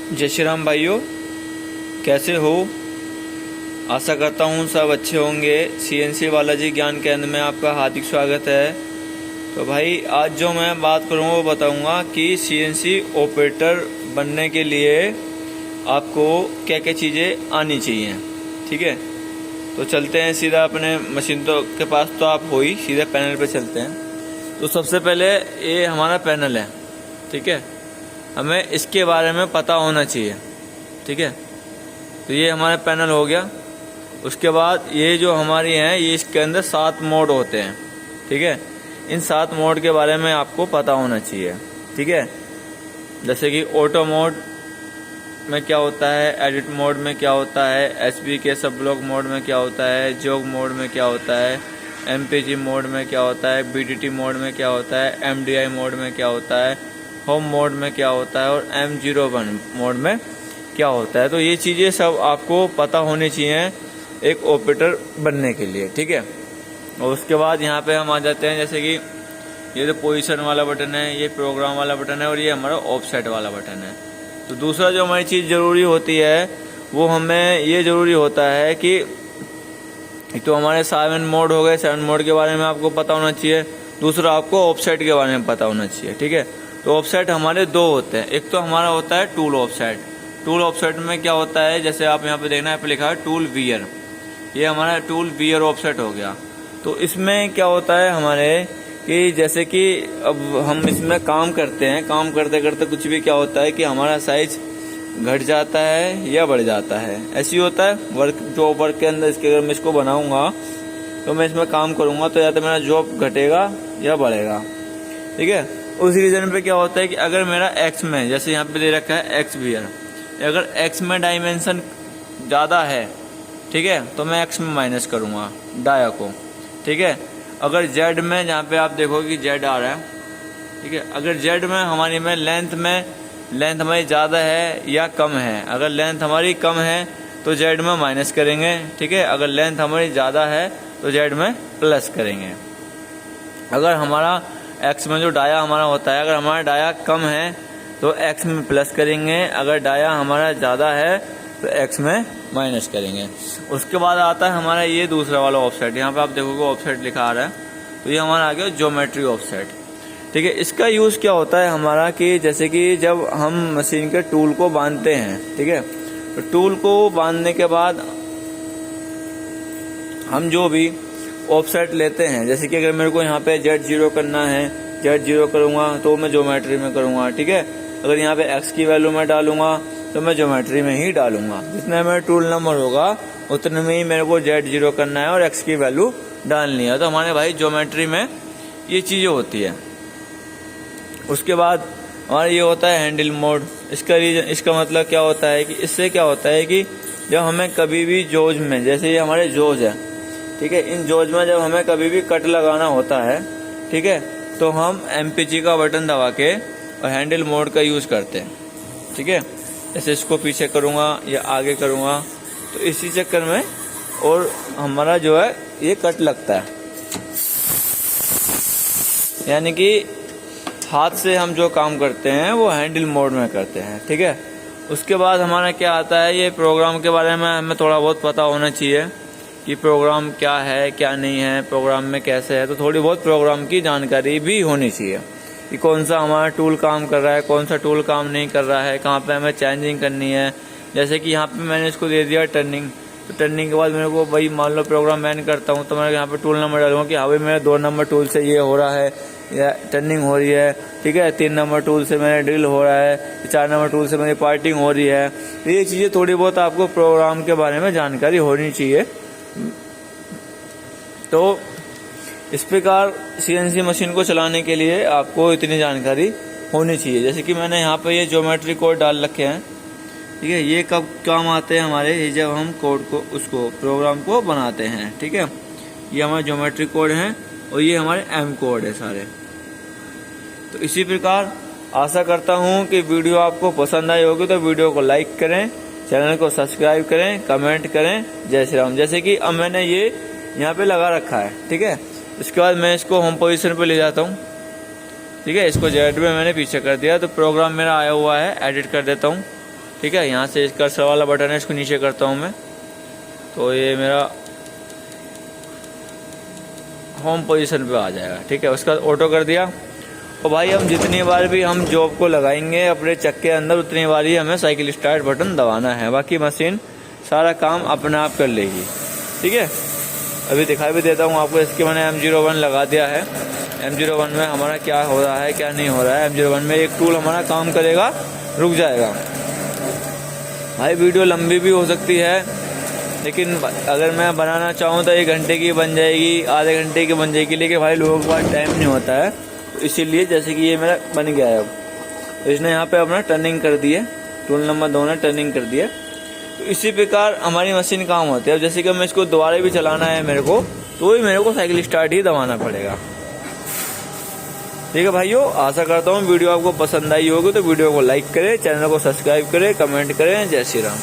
जय श्री राम भाइयों, कैसे हो? आशा करता हूँ सब अच्छे होंगे। सीएनसी बालाजी ज्ञान केंद्र में आपका हार्दिक स्वागत है। तो भाई आज जो मैं बात करूँगा वो बताऊँगा कि सीएनसी ऑपरेटर बनने के लिए आपको क्या क्या चीज़ें आनी चाहिए। ठीक है, तो चलते हैं सीधा अपने मशीन के पास। तो आप हो ही, सीधा पैनल पे चलते हैं। तो सबसे पहले ये हमारा पैनल है। ठीक है, हमें इसके बारे में पता होना चाहिए। ठीक है, तो ये हमारा पैनल हो गया। उसके बाद ये जो हमारी हैं, ये इसके अंदर 7 मोड होते हैं। ठीक है, इन 7 मोड के बारे में आपको पता होना चाहिए। ठीक है, जैसे कि ऑटो मोड में क्या होता है, एडिट मोड में क्या होता है, एसबीके सब ब्लॉक मोड में क्या होता है, जोग मोड में क्या होता है, एमपीजी मोड में क्या होता है, बीडीटी मोड में क्या होता है, एमडीआई मोड में क्या होता है, होम मोड में क्या होता है और M01 मोड में क्या होता है। तो ये चीज़ें सब आपको पता होनी चाहिए एक ऑपरेटर बनने के लिए। ठीक है, और उसके बाद यहाँ पे हम आ जाते हैं, जैसे कि ये तो पोजीशन वाला बटन है, ये प्रोग्राम वाला बटन है और ये हमारा ऑफसेट वाला बटन है। तो दूसरा जो हमारी चीज़ ज़रूरी होती है वो हमें ये ज़रूरी होता है कि तो हमारे 7 मोड हो गए। 7 मोड के बारे में आपको पता होना चाहिए। दूसरा आपको ऑफसेट के बारे में पता होना चाहिए। ठीक है, तो ऑफसेट हमारे 2 होते हैं। एक तो हमारा होता है टूल ऑफसेट। टूल ऑफसेट में क्या होता है, जैसे आप यहाँ पे देखना, यहाँ पे लिखा है टूल वियर। ये हमारा टूल वियर ऑफसेट हो गया। तो इसमें क्या होता है हमारे कि जैसे कि अब हम इसमें काम करते हैं, काम करते करते कुछ भी क्या होता है कि हमारा साइज घट जाता है या बढ़ जाता है। ऐसी होता है वर्क, जो वर्क के अंदर इसके अगर मैं इसको बनाऊंगा तो मैं इसमें काम करूंगा तो या तो मेरा जॉब घटेगा या बढ़ेगा। ठीक है, उस रीजन पे क्या होता है कि अगर मेरा एक्स में, जैसे यहाँ पे दे रखा है एक्स वियर, अगर एक्स में डायमेंशन ज़्यादा है, ठीक है, तो मैं एक्स में माइनस करूँगा डाया को। ठीक है, अगर जेड में, जहाँ पे आप देखोगे कि जेड आ रहा है, ठीक है, अगर जेड में हमारी में लेंथ हमारी ज़्यादा है या कम है, अगर लेंथ हमारी कम है तो जेड में माइनस करेंगे। ठीक है, अगर लेंथ हमारी ज़्यादा है तो जेड में प्लस करेंगे। अगर हमारा एक्स में जो डाया हमारा होता है, अगर हमारा डाया कम है तो एक्स में प्लस करेंगे, अगर डाया हमारा ज़्यादा है तो एक्स में माइनस करेंगे। उसके बाद आता है हमारा ये दूसरा वाला ऑफसेट। यहाँ पे आप देखोगे ऑफसेट लिखा आ रहा है, तो ये हमारा आ गया ज्योमेट्री ऑफसेट। ठीक है, इसका यूज़ क्या होता है हमारा कि जैसे कि जब हम मशीन के टूल को बांधते हैं, ठीक है, तो टूल को बांधने के बाद हम जो भी ऑफसेट लेते हैं, जैसे कि अगर मेरे को यहाँ पे Z0 करना है, Z0 करूँगा तो मैं ज्योमेट्री में करूँगा। ठीक है, अगर यहाँ पे x की वैल्यू मैं डालूंगा तो मैं ज्योमेट्री में ही डालूंगा। जितना मेरा टूल नंबर होगा उतने में ही मेरे को Z0 करना है और x की वैल्यू डालनी है। तो हमारे भाई ज्योमेट्री में ये चीज़ें होती है। उसके बाद हमारा ये होता है हैंडल मोड। इसका मतलब क्या होता है कि इससे क्या होता है कि जब हमें कभी भी जोज में, जैसे ये हमारे जोज है, ठीक है, इन जोज में जब हमें कभी भी कट लगाना होता है, ठीक है, तो हम MPG का बटन दबा के और हैंडल मोड का यूज़ करते हैं। ठीक है, जैसे इसको पीछे करूँगा या आगे करूँगा तो इसी चक्कर में और हमारा जो है ये कट लगता है, यानी कि हाथ से हम जो काम करते हैं वो हैंडल मोड में करते हैं। ठीक है, उसके बाद हमारा क्या आता है, ये प्रोग्राम के बारे में हमें थोड़ा बहुत पता होना चाहिए कि प्रोग्राम क्या है क्या नहीं है, प्रोग्राम में कैसे है। तो थोड़ी बहुत प्रोग्राम की जानकारी भी होनी चाहिए कि कौन सा हमारा टूल काम कर रहा है, कौन सा टूल काम नहीं कर रहा है, कहाँ पे हमें चेंजिंग करनी है। जैसे कि यहाँ पे मैंने इसको दे दिया टर्निंग, तो टर्निंग के बाद मेरे को भाई मान लो प्रोग्राम मैन करता हूँ तो मैं यहाँ पे टूल नंबर डालूंगा कि हाँ भाई मेरा 2 नंबर टूल से ये हो रहा है या टर्निंग हो रही है। ठीक है, 3 नंबर टूल से मेरा ड्रिल हो रहा है, 4 नंबर टूल से मेरी पार्टिंग हो रही है। तो ये चीज़ें थोड़ी बहुत आपको प्रोग्राम के बारे में जानकारी होनी चाहिए। तो इस प्रकार CNC मशीन को चलाने के लिए आपको इतनी जानकारी होनी चाहिए। जैसे कि मैंने यहाँ पे ये ज्योमेट्री कोड डाल रखे हैं। ठीक है, ये कब काम आते हैं हमारे, ये जब हम कोड को, उसको प्रोग्राम को बनाते हैं। ठीक है, ये हमारे ज्योमेट्री कोड हैं और ये हमारे M कोड है सारे। तो इसी प्रकार आशा करता हूँ कि वीडियो आपको पसंद आई होगी, तो वीडियो को लाइक करें, चैनल को सब्सक्राइब करें, कमेंट करें। जय श्री राम। जैसे कि अब मैंने ये यहाँ पे लगा रखा है, ठीक है, इसके बाद मैं इसको होम पोजीशन पे ले जाता हूँ। ठीक है, इसको जेड में मैंने पीछे कर दिया, तो प्रोग्राम मेरा आया हुआ है, एडिट कर देता हूँ। ठीक है। यहाँ से कर्सर वाला बटन है, इसको नीचे करता हूँ मैं, तो ये मेरा होम पोजीशन पे आ जाएगा। ठीक है, उसका ऑटो कर दिया। और भाई हम जितनी बार भी हम जॉब को लगाएंगे अपने चक के अंदर, उतनी बार ही हमें साइकिल स्टार्ट बटन दबाना है, बाकी मशीन सारा काम अपने आप कर लेगी। ठीक है, अभी दिखाई भी देता हूँ आपको। इसके मैंने M01 लगा दिया है। M01 में हमारा क्या हो रहा है क्या नहीं हो रहा है। M01 में एक टूल हमारा काम करेगा, रुक जाएगा। भाई वीडियो लंबी भी हो सकती है, लेकिन अगर मैं बनाना चाहूँ तो 1 घंटे की बन जाएगी, आधे घंटे की बन जाएगी, लेकिन भाई लोगों के पास टाइम नहीं होता है। तो इसीलिए जैसे कि ये मेरा बन गया है अब, तो इसने यहाँ पे अपना टर्निंग कर दी है, टूल नंबर 2 ने टर्निंग कर दिया। तो इसी प्रकार हमारी मशीन काम होती है। अब जैसे कि मैं इसको दोबारा भी चलाना है मेरे को, तो ही मेरे को साइकिल स्टार्ट ही दबाना पड़ेगा। ठीक है भाइयों, आशा करता हूँ वीडियो आपको पसंद आई होगी, तो वीडियो को लाइक करें, चैनल को सब्सक्राइब करें, कमेंट करें। जय श्री राम।